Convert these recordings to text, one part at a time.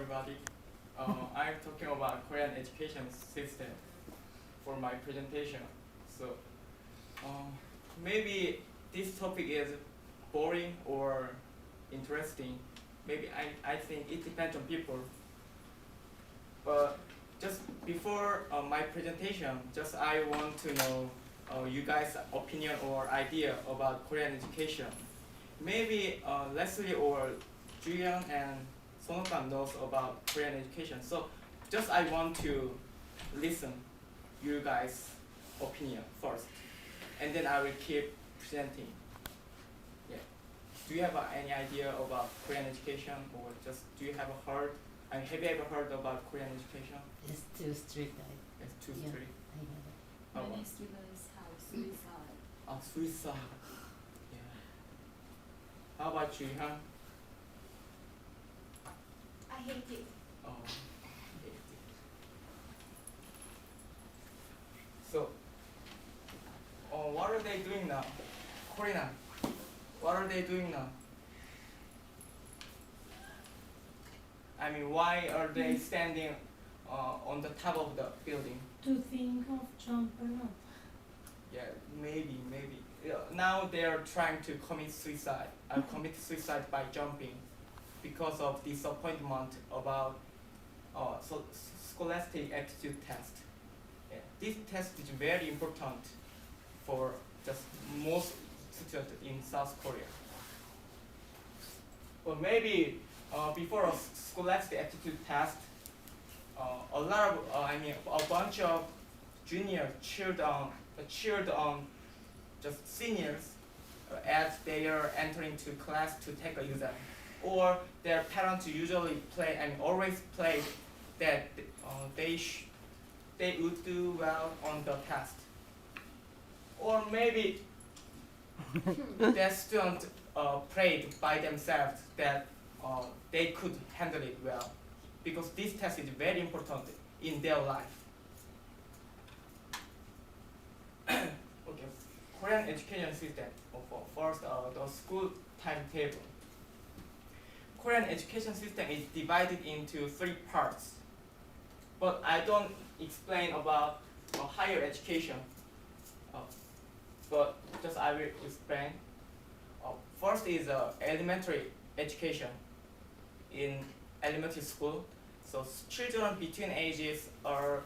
everybody. I'm talking about Korean education system for my presentation. So uh, maybe this topic is boring or interesting. Maybe I think it depends on people. But just before my presentation, just I want to know you guys' opinion or idea about Korean education. Maybe Leslie or Julian and Sonokan knows about Korean education. So just I want to listen you guys' opinion first, and then I will keep presenting. Yeah. Do you have any idea about Korean education, or just do you have heard? I mean, have you ever heard about Korean education? It's too strict. It's too Yeah. strict. I know that. How Many about- students have suicide. Suicide. Yeah. How about you, huh? I hate it. Oh. So, what are they doing now? Korean. What are they doing now? I mean, why are they standing on the top of the building? To think of jumping up. Yeah, maybe. Yeah, now they are trying to commit suicide. Commit suicide by jumping, because of disappointment about scholastic aptitude test. Yeah, this test is very important for just most students in South Korea. But maybe before a scholastic aptitude test, a lot of a bunch of juniors cheered on just seniors as they are entering to class to take a exam, or their parents usually always play that they would do well on the test, or maybe that student prayed by themselves that they could handle it well, because this test is very important in their life. Okay, Korean education system. First, the school timetable. Korean education system is divided into 3 parts, but I don't explain about higher education. But just I will explain. First is elementary education in elementary school. So children between ages are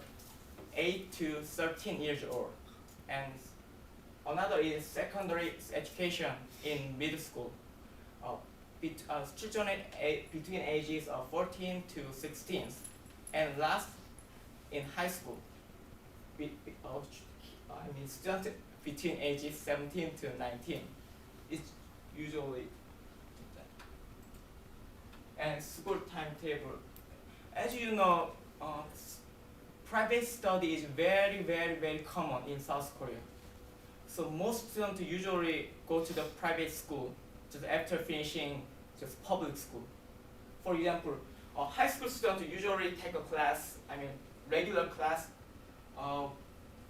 8 to 13 years old, and another is secondary education in middle school. Children between ages of 14 to 16, and last in high school. Students between ages 17 to 19. It's usually that. And school timetable. As you know, private study is very common in South Korea. So most students usually go to the private school just after finishing just public school. For example, a high school student usually take a class, regular class,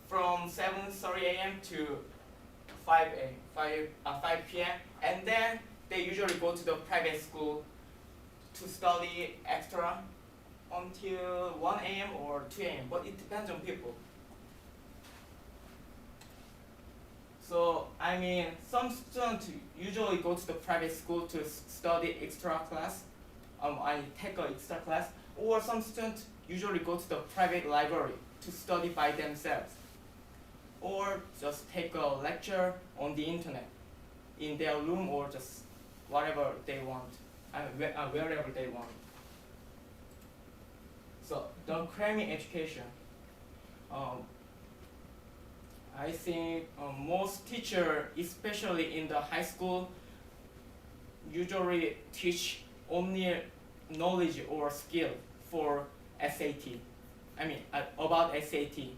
from 7:30 a.m. to 5 p.m. and then they usually go to the private school to study extra until 1 a.m. or 2 a.m. But it depends on people. So some students usually go to the private school to study extra class, take an extra class, or some students usually go to the private library to study by themselves, or just take a lecture on the internet in their room, or just whatever they want, wherever they want. So the cramming education. I think most teachers, especially in the high school, usually teach only knowledge or skill for SAT. About SAT,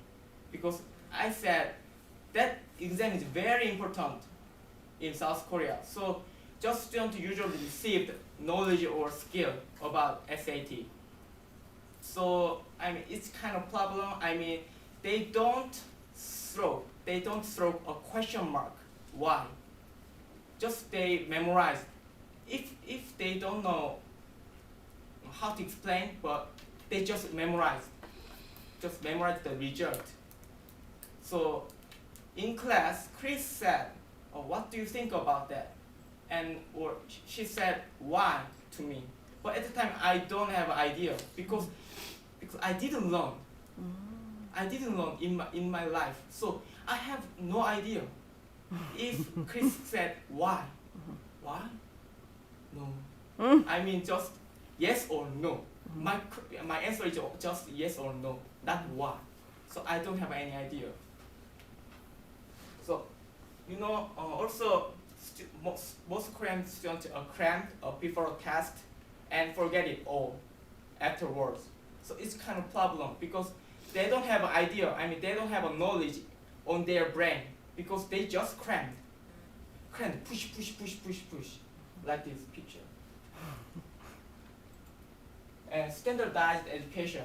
because I said that exam is very important in South Korea. So just students usually receive knowledge or skill about SAT. So it's kind of problem. They don't throw a question mark. Why? Just they memorize. If they don't know how to explain, but they just memorize the result. So in class, Chris said, "Oh, what do you think about that?" And or she said, "Why?" to me. But at the time, I don't have an idea because I didn't learn. I didn't learn in my life, so I have no idea. If Chris said why, no. I mean just yes or no. My answer is just yes or no, not why. So I don't have any idea. So, also most Korean students are crammed before a test and forget it all afterwards. So it's kind of problem because they don't have an idea. I mean, they don't have a knowledge on their brain because they just crammed, push, like this picture. And standardized education.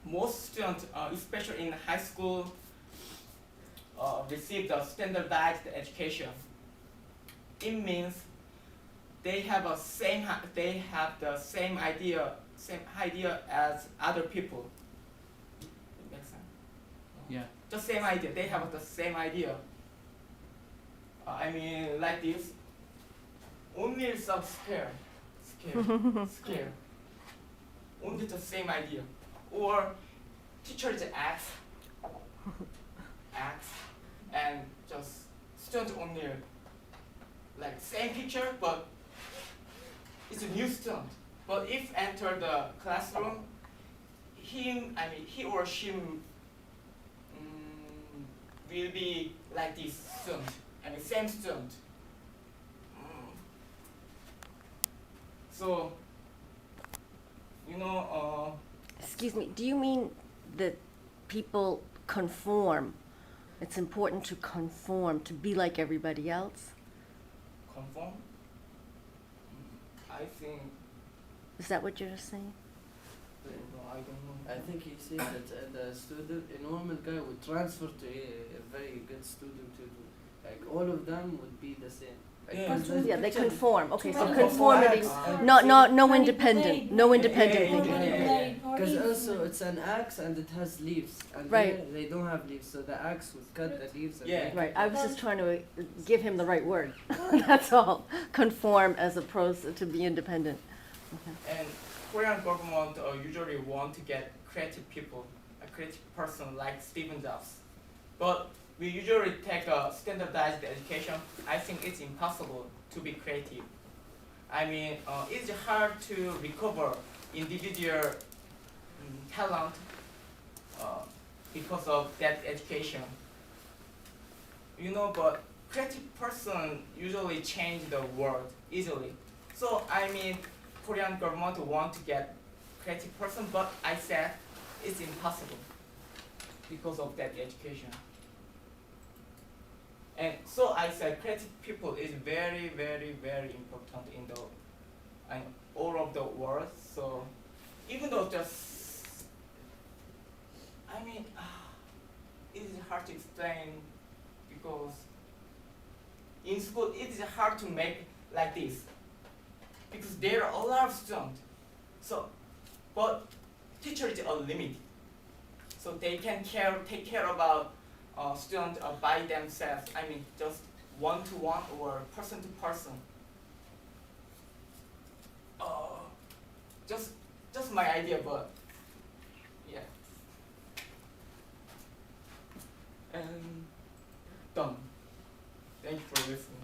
Most students, especially in high school, receive the standardized education. It means they have the same idea as other people. It makes sense? Yeah. The same idea. They have the same idea. I mean, like this. Only some scare. Only the same idea. Or teachers acts, and just students only like same picture, but it's a new student. But if enter the classroom, he or she will be like this student, same student. So, Excuse me, do you mean that people conform? It's important to conform, to be like everybody else? conform. I think, Is that what you're saying? I don't know. I think he said that the student, a normal guy would transfer to a very good student to do. Like all of them would be the same. Like, Yeah. 'cause there's Yeah, they picture- conform. Okay, so Yeah. conformity, Yeah. no independent, no independent Yeah, yeah, thinking. yeah. Because also it's an axe and it has leaves, and Right. here they don't have leaves, so the axe would cut the leaves. And Yeah. make Right, it- I was just trying to give him the right word. That's all. Conform as opposed to be independent. And Korean government usually want to get creative people, a creative person like Stephen Jobs. But we usually take a standardized education. I think it's impossible to be creative. I mean, it's hard to recover individual talent because of that education. But creative person usually change the world easily. So I mean, Korean government want to get creative person, but I said it's impossible because of that education. And so I said creative people is very, very, very important in the and all of the world. So even though just, I mean, it is hard to explain because in school it is hard to make like this because there are a lot of students. So, but teachers are limited. So they can take care about students by themselves. I mean, just one-to-one or person-to-person. Just my idea, but yeah. And done. Thank you for listening.